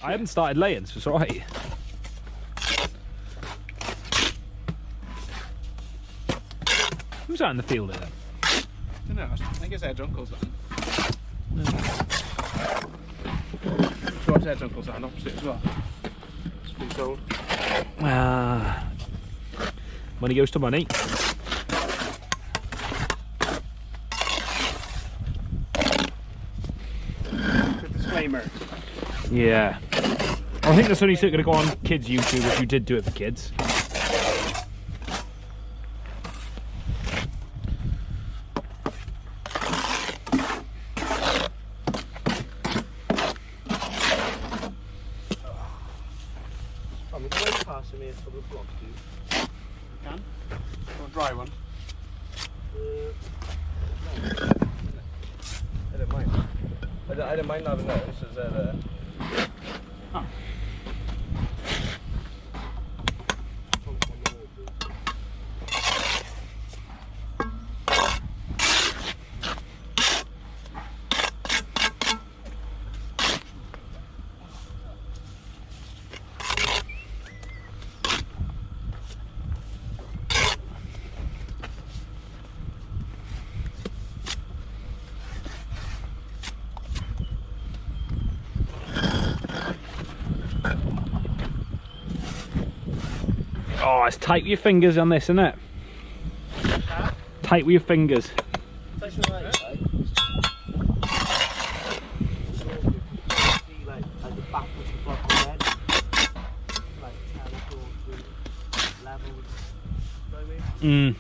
I haven't started laying, so it's alright. Who's out in the field then? I don't know, I think it's Ed's uncle's land. George Ed's uncle's land opposite as well. It's been sold. Money goes to money. Good disclaimer. Yeah. I think that's only going to go on kids' YouTube if you did do it for kids. I'm going to pass me a couple of blocks, dude. You can? Or a dry one? I don't mind. I don't mind having those as a... Oh. Oh, it's tight with your fingers on this, isn't it? Tight with your fingers. Mm.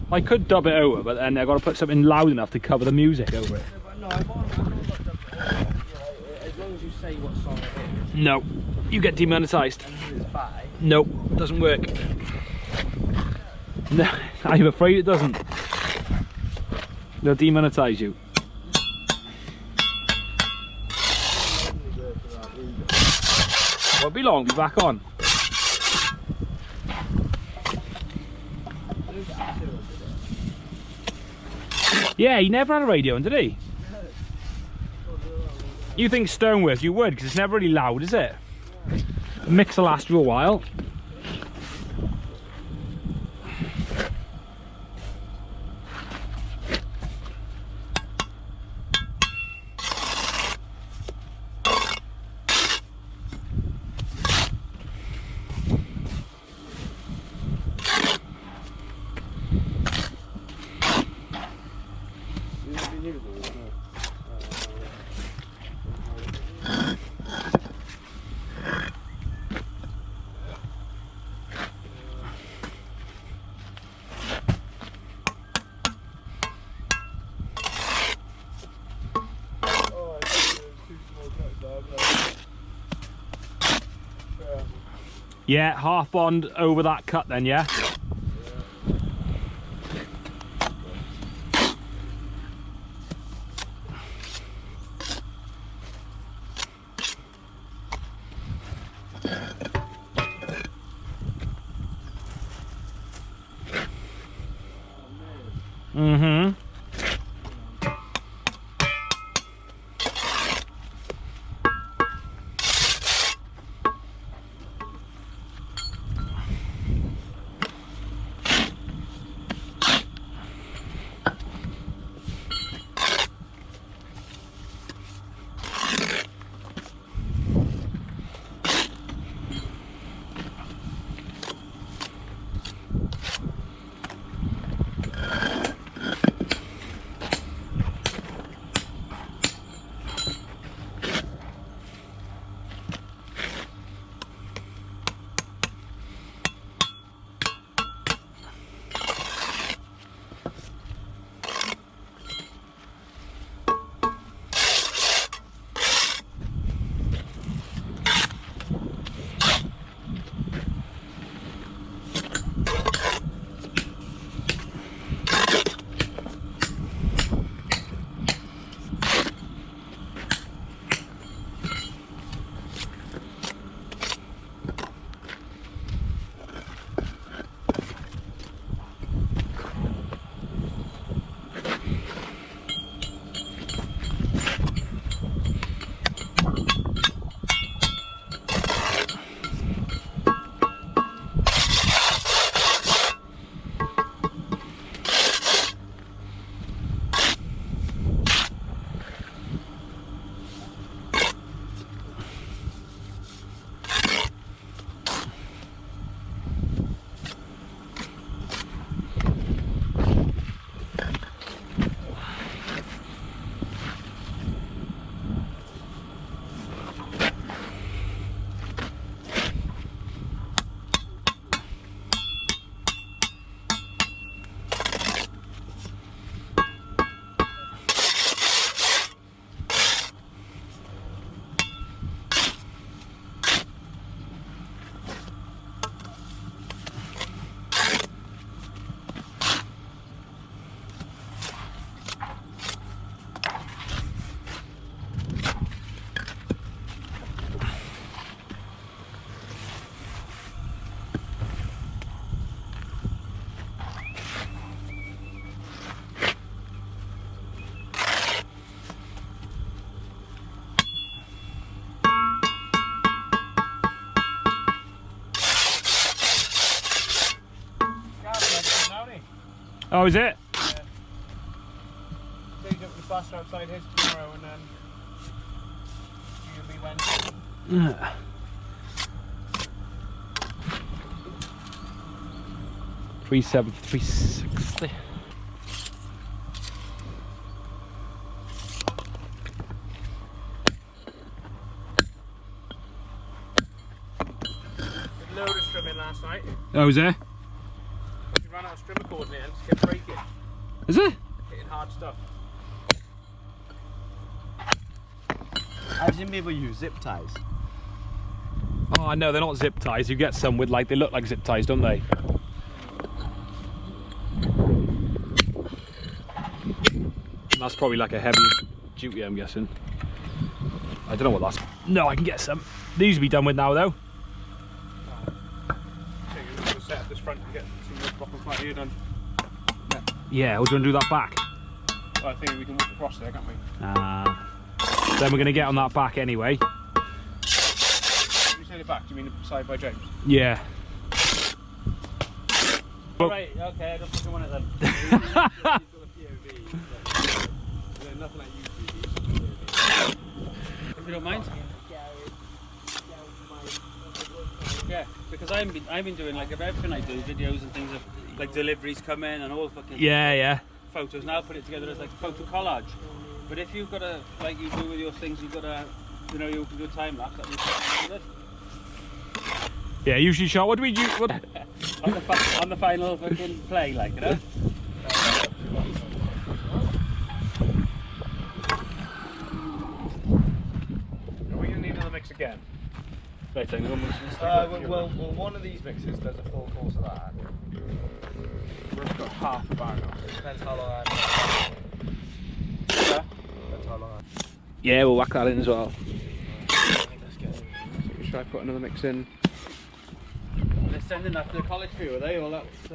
I could dub it over, but then I've got to put something loud enough to cover the music over it. No, I'm not as long as you say what song it is. No, you get demonetised. And who it's by. Nope, doesn't work. No, I'm afraid it doesn't. They'll demonetise you. Won't be long, be back on. Yeah, he never had a radio on, did he? You think Stoneworth you would, because it's never really loud, is it? The mix will last you a while. Yeah, half bond over that cut then, yeah? Mm-hmm. Oh, is it? Yeah. Stage up the bus outside his tomorrow and then you'll be Wednesday. 360. Load of strimming last night. Oh, is there? We ran out of strimmer cord in it and just kept breaking. Is it? Hitting hard stuff. I've seen people use zip ties. Oh, no, they're not zip ties. You get some with like, they look like zip ties, don't they? That's probably like a heavy duty, I'm guessing. I don't know what that's. No, I can get some. These will be done with now, though. So you're going to set up this front and get some more block and flat here done. Yeah, we're going to do that back. Well, I think we can walk across there, can't we? Then we're going to get on that back anyway. When you say the back, do you mean the side by James? Yeah. Right, okay, I don't fucking want it then. Nothing like If you don't mind. Yeah, because I've been doing like everything I do, videos and things of like deliveries come in and all fucking Yeah. photos. Now put it together as like photo collage. But if you've got to, like you do with your things, you've got to, you know, you can do a time lapse. That'd be good. Yeah, usually shot. What do we do? What? on the final fucking play, like, you know. Are we going to need another mix again? Right, I'm going well, one of these mixes does a full course of that. We've got half a bar now. Depends how long I'm. Yeah. Depends how long I'm. Yeah, we'll whack that in as well. Should I put another mix in? They're sending that to the college for you, are they? Well, that's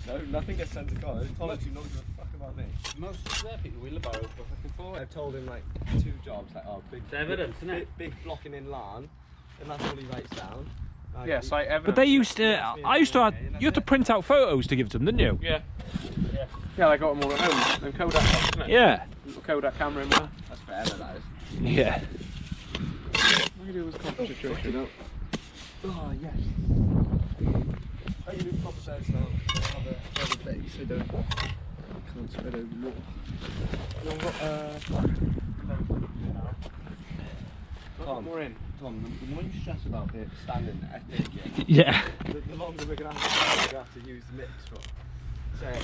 No, nothing gets sent to college. College, you not give a fuck about me. Most of their people will about it, but looking forward. I've told him like 2 jobs, like big. It's evidence, isn't it? Big blocking in LAN, and that's all he writes down. Yeah, site evidence. But they used to. I used to. You had to print out photos to give to them, didn't you? Yeah. Yeah, I got them all at home. And Kodak, isn't it? Yeah. Little Kodak camera in there. That's forever, that is. Yeah. What do you do with copper situation? Oh yes. I can do proper sets now. I have a base. I can't spread over more. We've got Tom, more in. Tom, the more you stress about it standing there, I think, Yeah. the longer we're going to have to use the mix for. So, if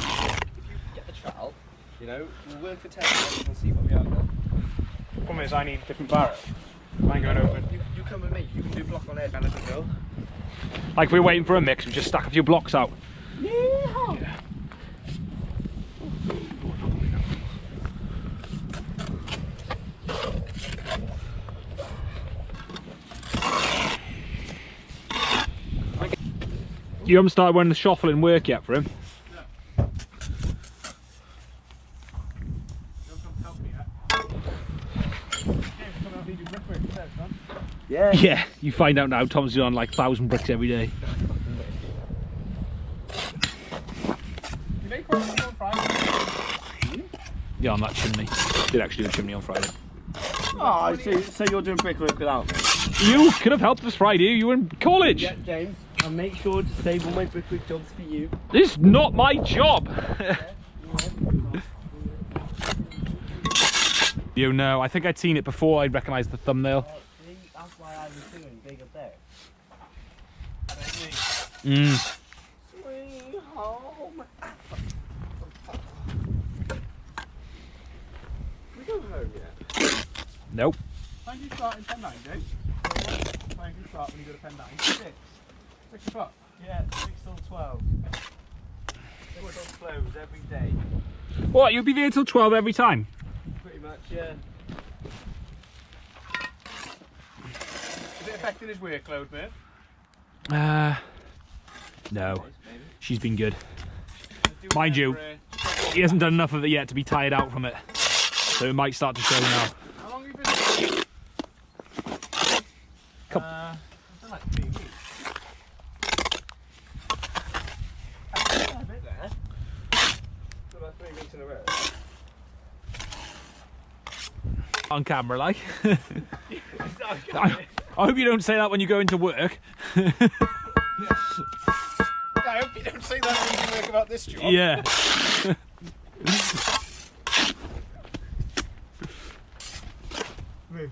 you get the trowel, you know, we'll work for 10 minutes and see what we have done. The problem is I need a different barrel. I ain't going open. You come with me, you can do block on air, anything, Bill. Like we're waiting for a mix, we just stack a few blocks out. Yeah. You haven't started wearing the shuffling work yet for him? Yeah, you find out now Tom's doing like 1,000 bricks every day. Did they call it on Friday? Yeah, on that chimney. Did actually do a chimney on Friday. Oh, so you're doing brickwork without me? You could have helped us Friday, you were in college. Yeah, James, I'll make sure to save all my brickwork jobs for you. This is not my job. You know, I think I'd seen it before I'd recognised the thumbnail. See, that's why I was doing big up there. Mm. Sweet home. We go home yet? Nope. When do you start in pen 9, James? When do you start when you go to pen 9? 6. 6 o'clock? Yeah, 6 till 12. 6 till close every day. What, you'll be there till 12 every time? Pretty much, yeah. Is it affecting his workload, mate? No. She's been good. Mind you, he hasn't done enough of it yet to be tired out from it. So it might start to show now. How long have you been doing it? Couple. It's been like 3 weeks. in a row. On camera, like. I hope you don't say that when you go into work. Yeah, I hope you don't say that when you work about this job. Yeah.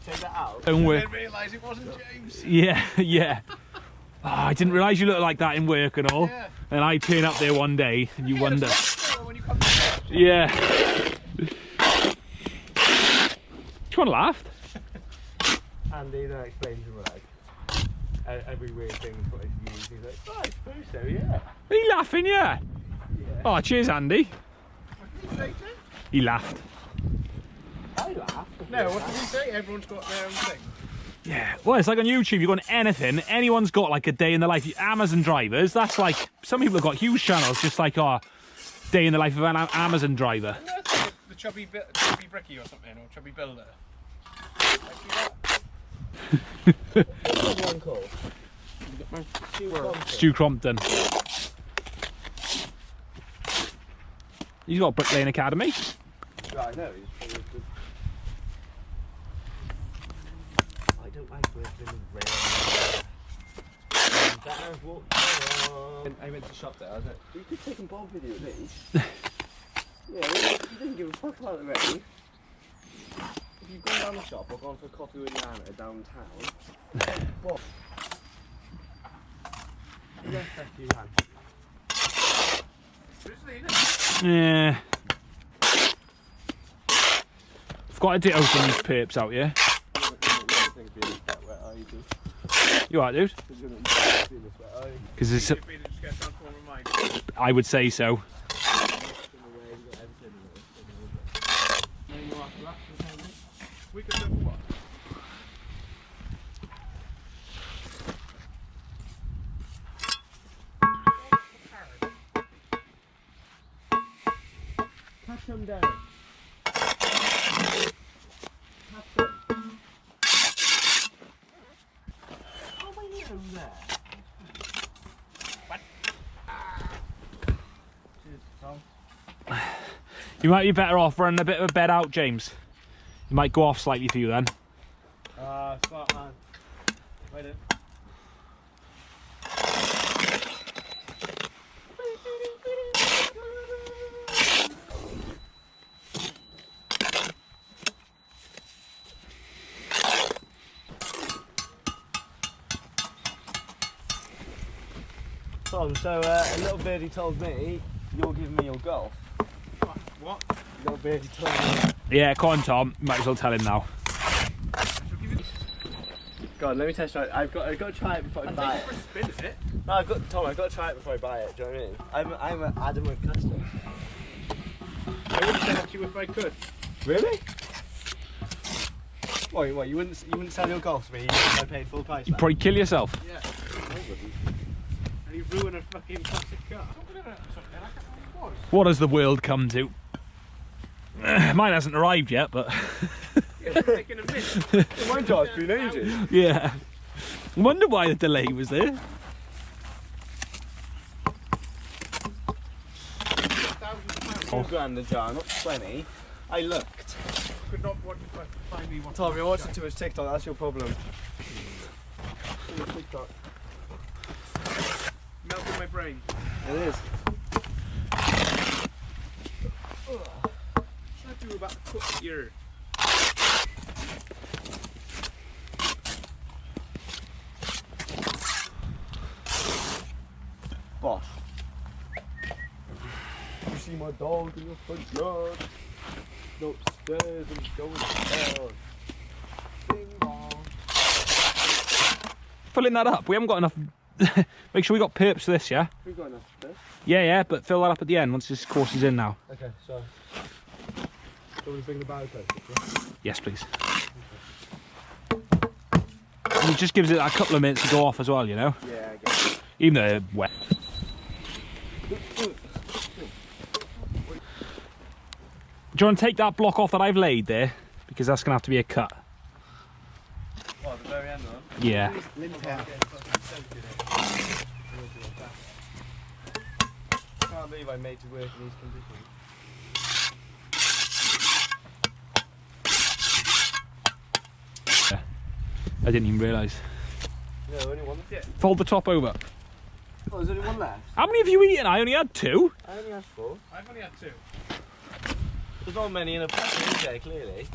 Take that out. Don't I work. didn't realise it wasn't James. Yeah, yeah. Oh, I didn't realise you looked like that in work and all. Yeah. And I turn up there one day and you wonder. When you come to Yeah. Come on, laughed. Andy then explained to me like every weird thing is what he's used. He's like, oh, I suppose so, yeah. Are you laughing? Yeah. Oh, cheers, Andy. what did he say, Tim? He laughed. I laugh. No, what did he say? Everyone's got their own thing. Yeah. Well, it's like on YouTube, you go on anything, anyone's got like a day in the life. Amazon drivers, that's like, some people have got huge channels, just like, oh, day in the life of an Amazon driver. No, it's like the chubby bricky or something, or chubby builder. What's the one called? Stu Crompton. He's got a Blocklaying Academy. Right, I know, he's pretty good. I don't like working in rain. I went to the shop there, I was like, you could take a bomb video at least. Yeah, you didn't give a fuck about the rain. If you've gone down the shop or gone for a coffee with your Anna downtown, what? Yes, thank you, man. Yeah. I've got to do open these perps out here. You alright, dude? Because it's. I would say so. We could do what? Catch them down. How many are there? What? Cheers, Tom. You might be better off running a bit of a bed out, James. You might go off slightly for you then. Smart man. Wait in. Tom, so a little birdie told me you're giving me your golf. What? Little birdie told me. Yeah, come on, Tom. You might as well tell him now. God, let me test it. I've got to try it before I buy it. Spin it. No, I've got to try it before I buy it. Do you know what I mean? I'm an adamant customer. I would sell it to you if I could. Really? What? You wouldn't sell your golf to me if I paid full price? You'd probably kill yourself. Yeah. And you ruin a fucking classic car. What has the world come to? Mine hasn't arrived yet, but It's taking a minute. My job's been ages. yeah. I wonder why the delay was there. £2 a jar, not 20. I looked. Could not want to find me one. Tom, you're watching too much TikTok. That's your problem. TikTok. Melted my brain. It is. Should I do about the cook here? Boss. You see my dog in your front yard? Upstairs and going down. Ding dong. Filling that up. We haven't got enough. Make sure we got perps for this, yeah? We've got enough for this. Yeah, but fill that up at the end once this course is in now. Okay, so. Do we bring the barrel closer? Yes, please. And it just gives it a couple of minutes to go off as well, you know? Yeah, I guess. Even though they're wet. Do you want to take that block off that I've laid there? Because that's going to have to be a cut. What, at the very end one? Yeah. I can't believe I made to work in these conditions. I didn't even realise. No, only one. Yeah. Fold the top over. Oh, there's only one left. How many have you eaten? I only had 2. I only had 4. I've only had 2. There's not many in a packet, is there, clearly?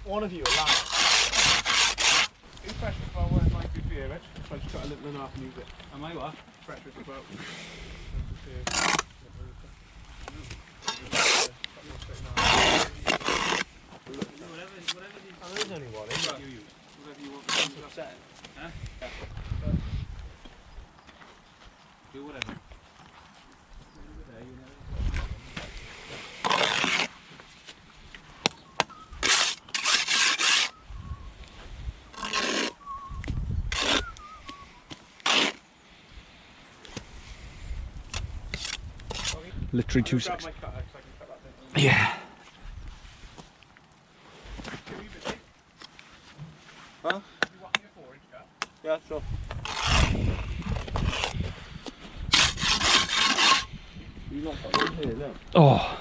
One of you are lying. Who's precious about what it might be for you, Rich? So I just got a little enough and use it. Am I what? Precious about. Oh, there's only one, isn't there? Whatever you want. That's upsetting. Huh? Do whatever. Literally 2 Grab seconds. my cutter so I can cut that bit. Yeah. Huh? You want me a 4-inch cut? Yeah, sure. You not got one here, no? Oh.